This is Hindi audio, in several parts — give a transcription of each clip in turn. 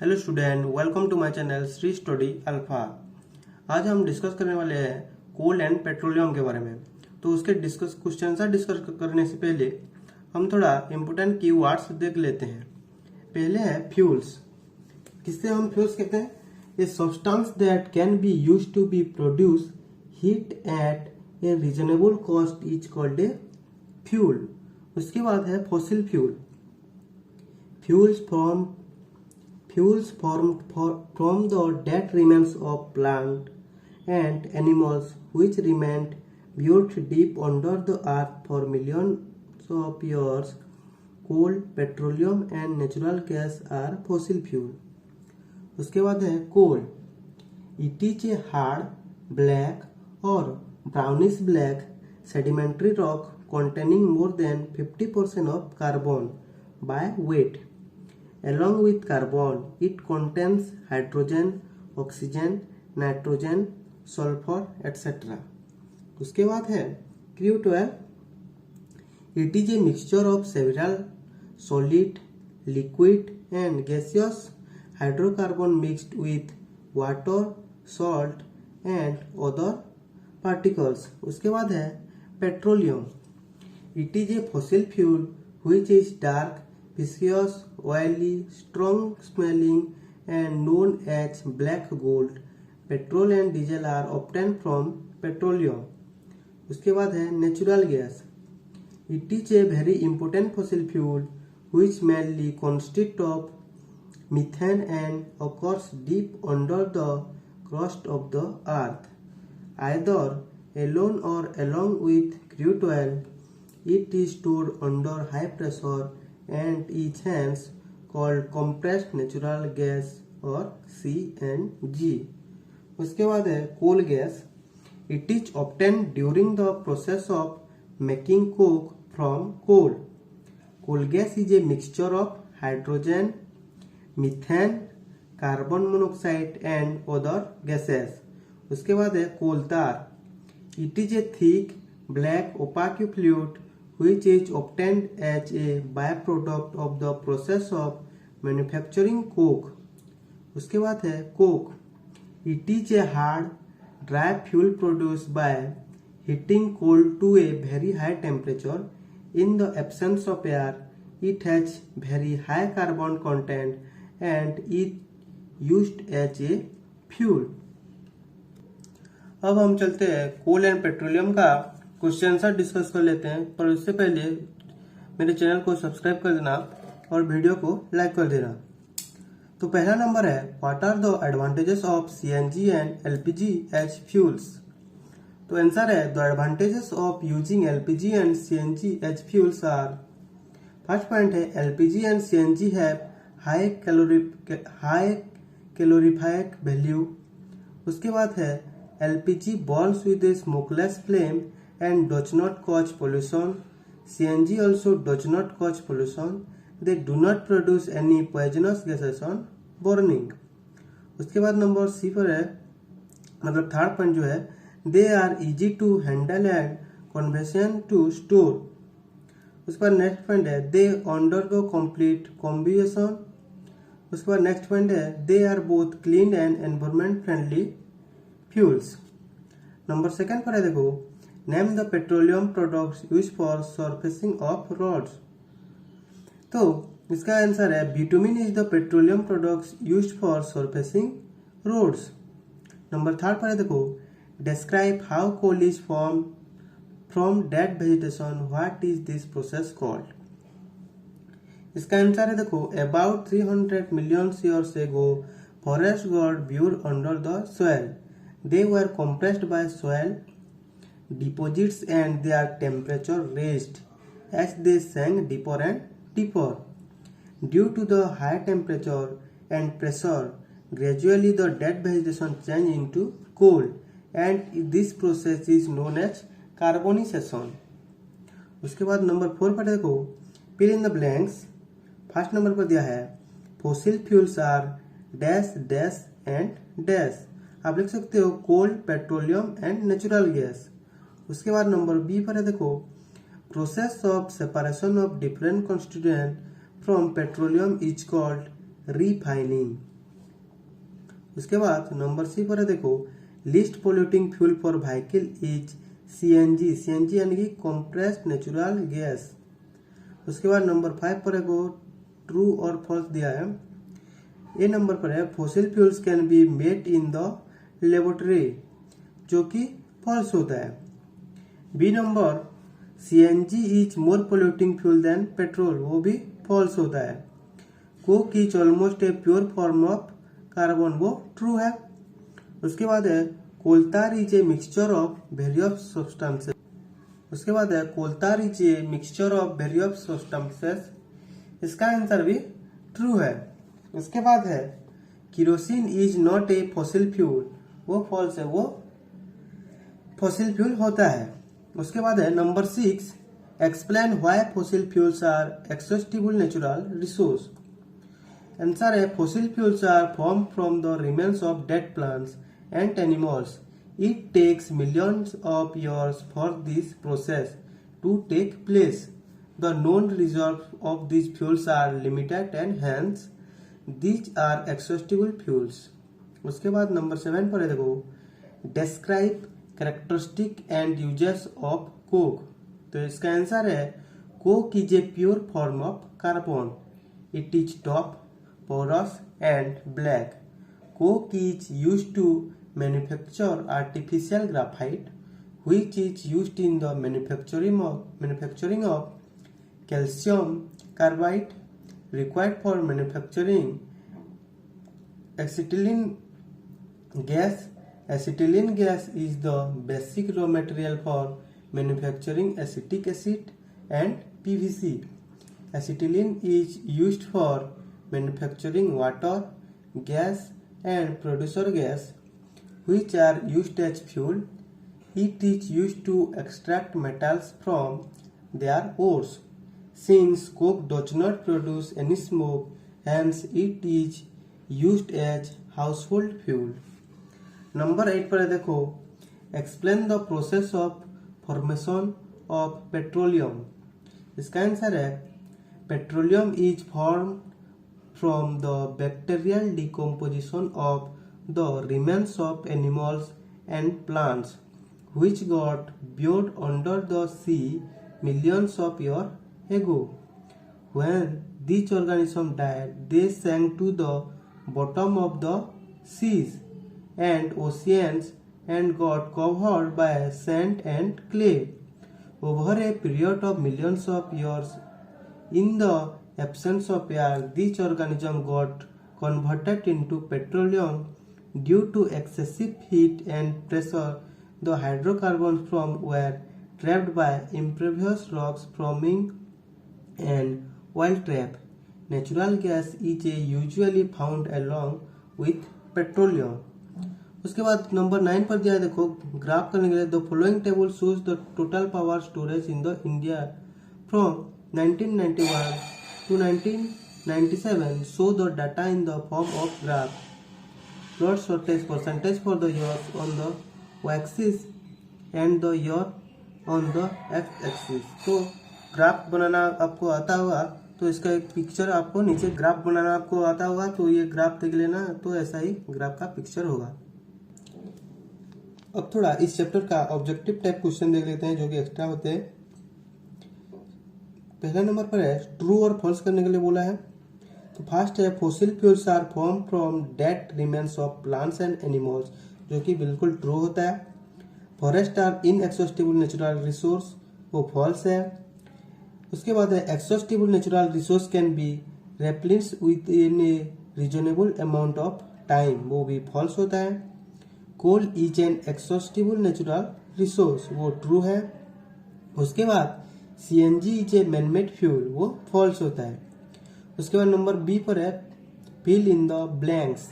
Hello student, welcome to my channel Shri Study Alpha. आज हम डिस्कस करने वाले हैं कोल एंड पेट्रोलियम के बारे में। तो उसके क्वेश्चन डिस्कस करने से पहले हम थोड़ा इम्पोर्टेंट कीवर्ड्स देख लेते हैं। पहले है फ्यूल्स। किससे हम फ्यूल्स कहते हैं? A substance that can be used to be produce heat at a reasonable cost is called a fuel. उसके बाद है fossil fuel. Fuels formed from the dead remains of plant and animals which remained buried deep under the earth for millions of years. Coal, petroleum and natural gas are fossil fuel. उसके बाद है coal. It is a hard, black or brownish black sedimentary rock containing more than 50% of carbon by weight. Along with carbon, it contains hydrogen, oxygen, nitrogen, sulfur, etc. उसके बाद है crude oil. It is a mixture of several solid, liquid, and gaseous hydrocarbon mixed with water, salt, and other particles. उसके बाद है petroleum. It is a fossil fuel which is dark, viscous, oily, strong smelling and known as black gold. Petrol and diesel are obtained from petroleum. उसके बाद है natural gas. It is a very important fossil fuel which mainly consists of methane and occurs deep under the crust of the earth. Either alone or along with crude oil, it is stored under high pressure and is hence called compressed natural gas or CNG. उसके बाद है coal gas. It is obtained during the process of making coke from coal. Coal gas is a mixture of hydrogen, methane, carbon monoxide and other gases. उसके बाद है coal tar. It is a thick, black, opaque fluid which is obtained as a byproduct of the process of manufacturing coke. उसके बाद है coke. It is a hard, dry fuel produced by heating coal to a very high temperature. In the absence of air, it has very high carbon content and is used as a fuel. अब हम चलते हैं कोल एंड पेट्रोलियम का क्वेश्चन आंसर डिस्कस कर लेते हैं। पर उससे पहले मेरे चैनल को सब्सक्राइब कर देना और वीडियो को लाइक कर देना। तो पहला नंबर है what are the advantages of CNG and LPG as fuels. तो आंसर है the advantages of using LPG and CNG as fuels are. First point है LPG and CNG have high calorific value. उसके बाद है LPG burns with a smokeless flame and does not cause pollution. CNG also does not cause pollution. They do not produce any poisonous gases on burning. उसके बाद नंबर सी पर है मतलब थर्ड पॉइंट जो है they are easy to handle and convenient to store. उसके बाद नेक्स्ट पॉइंट है they undergo complete combustion. उसके बाद नेक्स्ट पॉइंट है they are both clean and environment friendly fuels. Number second पर है देखो Name the petroleum products used for surfacing of roads. तो इसका आंसर है bitumen is the petroleum products used for surfacing roads. Number third पर है देखो describe how coal is form from dead vegetation, what is this process called. इसका आंसर है देखो about 300 million years ago forests got buried under the soil. They were compressed by soil deposits and their temperature raised as they sank deeper and deeper. Due to the high temperature and pressure, gradually the dead vegetation changed into coal and this process is known as carbonization. उसके बाद नंबर 4 पर देखो fill in the blanks. First number पर दिया है fossil fuels are dash dash and dash. आप लिख सकते हो कोल, पेट्रोलियम एंड नेचुरल गैस। उसके बाद नंबर बी पर है देखो process of separation of different constituent from petroleum is called refining. उसके बाद नंबर सी पर है देखो, list polluting fuel for vehicle is CNG. CNG यानी कि कंप्रेस्ड नेचुरल गैस। उसके बाद नंबर 5 पर है को ट्रू और फॉल्स दिया है। ये नंबर पर है fossil fuels can be made in the laboratory, जो कि फॉल्स होता है। B number, CNG is more polluting fuel than petrol, वो भी फॉल्स होता है। Coke is almost a pure form of carbon, वो ट्रू है। उसके बाद है coal tar is a mixture of various substances. उसके बाद है coal tar is a mixture of various substances, इसका आंसर भी ट्रू है। उसके बाद है kerosene is not a fossil fuel, वो फॉल्स है, वो फॉसिल फ्यूल होता है। उसके बाद है number 6, explain why fossil fuels are exhaustible natural resource. Answer है fossil fuels are form from the remains of dead plants and animals. It takes millions of years for this process to take place. The known reserves of these fuels are limited and hence these are exhaustible fuels। उसके बाद नंबर 7 पर है देखो, describe characteristic and uses of coke। तो इसका आंसर है coke is a pure form of carbon। It is tough, porous and black। Coke is used to manufacture artificial graphite, which is used in the manufacturing of calcium carbide required for manufacturing acetylene gas। Acetylene gas is the basic raw material for manufacturing acetic acid and PVC। Acetylene is used for manufacturing water, gas and producer gas, which are used as fuel। It is used to extract metals from their ores। Since coke does not produce any smoke, hence it is used as household fuel। Number 8 पर देखो, explain the process of formation of petroleum. इसका आंसर है petroleum is form from the bacterial decomposition of the remains of animals and plants which got buried under the sea millions of years ago। When these organisms died, they sank to the bottom of the seas and oceans and got covered by sand and clay। Over a period of millions of years, in the absence of air, these organisms got converted into petroleum due to excessive heat and pressure। The hydrocarbons from were trapped by impervious rocks forming an oil trap। Natural gas is usually found along with petroleum। उसके बाद नंबर 9 पर दिया है देखो, ग्राफ करने के लिए the following table shows the total power storage in the India from 1991 to 1997। Show the data in the form of graph. Plot shortage percentage for the year on the axis and the year on the x axis. तो ग्राफ बनाना आपको आता होगा, तो इसका एक पिक्चर आपको नीचे ग्राफ बनाना आपको आता होगा, तो ये ग्राफ देख लेना, तो ऐसा ही ग्राफ का पिक्चर होगा। अब थोड़ा इस चैप्टर का ऑब्जेक्टिव टाइप क्वेश्चन देख लेते हैं जो कि एक्स्ट्रा होते हैं। पहला नंबर पर है ट्रू और फॉल्स करने के लिए बोला है। तो फर्स्ट है fossil fuels are form from dead remains of plants and animals, जो कि बिल्कुल ट्रू होता है। Forest are inexhaustible natural resource, वो फॉल्स है। उसके बाद है exhaustible natural resource can be replaced within a reasonable amount of time, वो भी फॉल्स होता है। Coal is an exhaustible natural resource, वो ट्रू है। उसके बाद CNG is a manmade fuel, वो फॉल्स होता है। उसके बाद नंबर बी पर है फिल इन द ब्लैंक्स।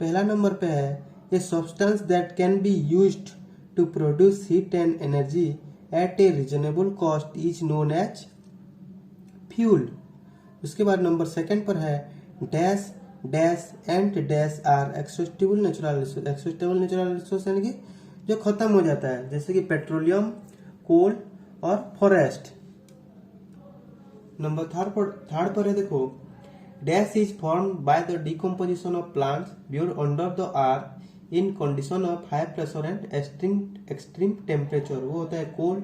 पहला नंबर पे है a substance that can be used to produce heat and energy at a reasonable cost is known as fuel. उसके बाद नंबर सेकंड पर है dash dash and dash are exhaustible natural resource. Exhaustible natural resource यानी कि जो खत्म हो जाता है, जैसे कि पेट्रोलियम, कोल और फॉरेस्ट। नंबर थर्ड पर है देखो Dash is formed by the decomposition of plants viewed under the earth in condition of high pressure and extreme temperature. वो होता है coal.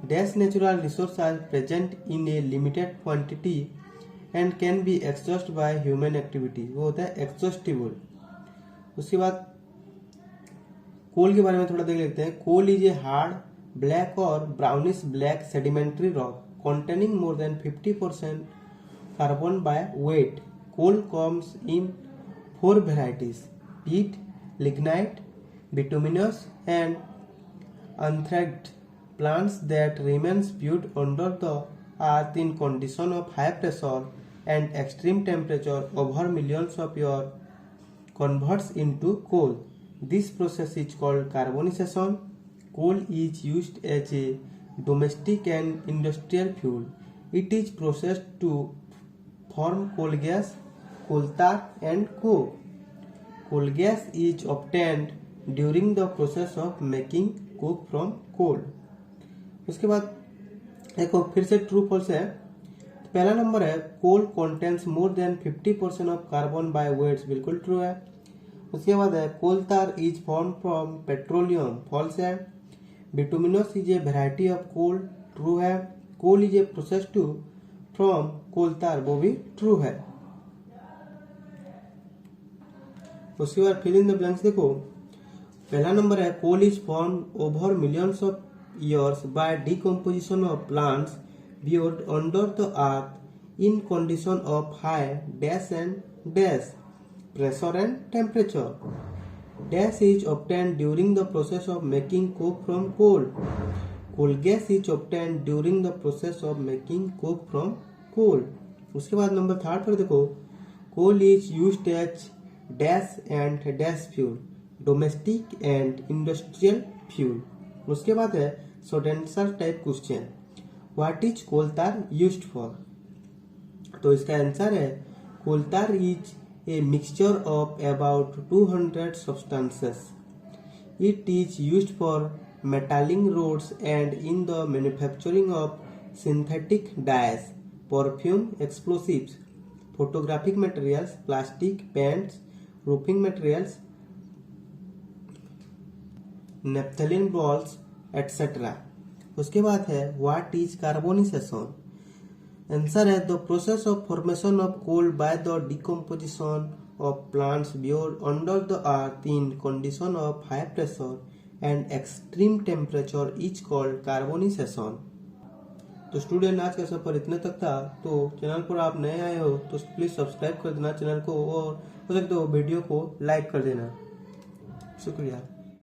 Dash natural resources are present in a limited quantity and can be exhausted by human activity. वो होता है exhaustible. उसके बाद कोल के बारे में थोड़ा देख लेते हैं. Coal is a hard black और brownish black sedimentary rock containing more than 50% carbon by weight. Coal comes in 4 varieties: peat, lignite, bituminous, and anthracite. Plants that remains viewed under the earth in condition of high pressure and extreme temperature over millions of years converts into coal. This process is called carbonization. Coal is used as a domestic and industrial fuel. It is processed to form coal gas, coal tar and coke. Coal gas is obtained during the process of making coke from coal. उसके बाद एक और फिर से ट्रू फॉल्स है. पहला नंबर है coal contains more than 50% of carbon by weights. बिल्कुल ट्रू है. उसके बाद है coal tar is form from petroleum. False है. Bituminous is a variety of coal. True है. Coal is a process to from coal tar. वो भी ट्रू है. उसके बाद फिल इन द ब्लैंक्स देखो. पहला नंबर है coal is form over millions of years by decomposition of plants viewed under the earth in condition of high dash and dash pressure and temperature. Dash is obtained during the process of making coke from coal. Coal gas is obtained during the process of making coke from coal. उसके बाद नंबर 3 पर देखो. Coal is used as dash and dash fuel, domestic and industrial fuel. उसके बाद है sentence type question. What is coal tar used for. तो इसका आंसर है coal tar is a mixture of about 200 substances. It is used for metalling roads and in the manufacturing of synthetic dyes, perfume, explosives, photographic materials, plastic, paints, roofing materials, naphthalene balls etcetera. उसके बाद है व्हाट इज कार्बोनाइजेशन. आंसर है the process of formation of coal by the decomposition of plants weird under the earth in condition of high pressure and extreme temperature is called carbonisation. तो स्टूडेंट आज का सफर इतने तक था. तो चैनल पर आप नए आए हो तो प्लीज सब्सक्राइब कर देना चैनल को, और हो सकते हो वीडियो को लाइक कर देना. शुक्रिया.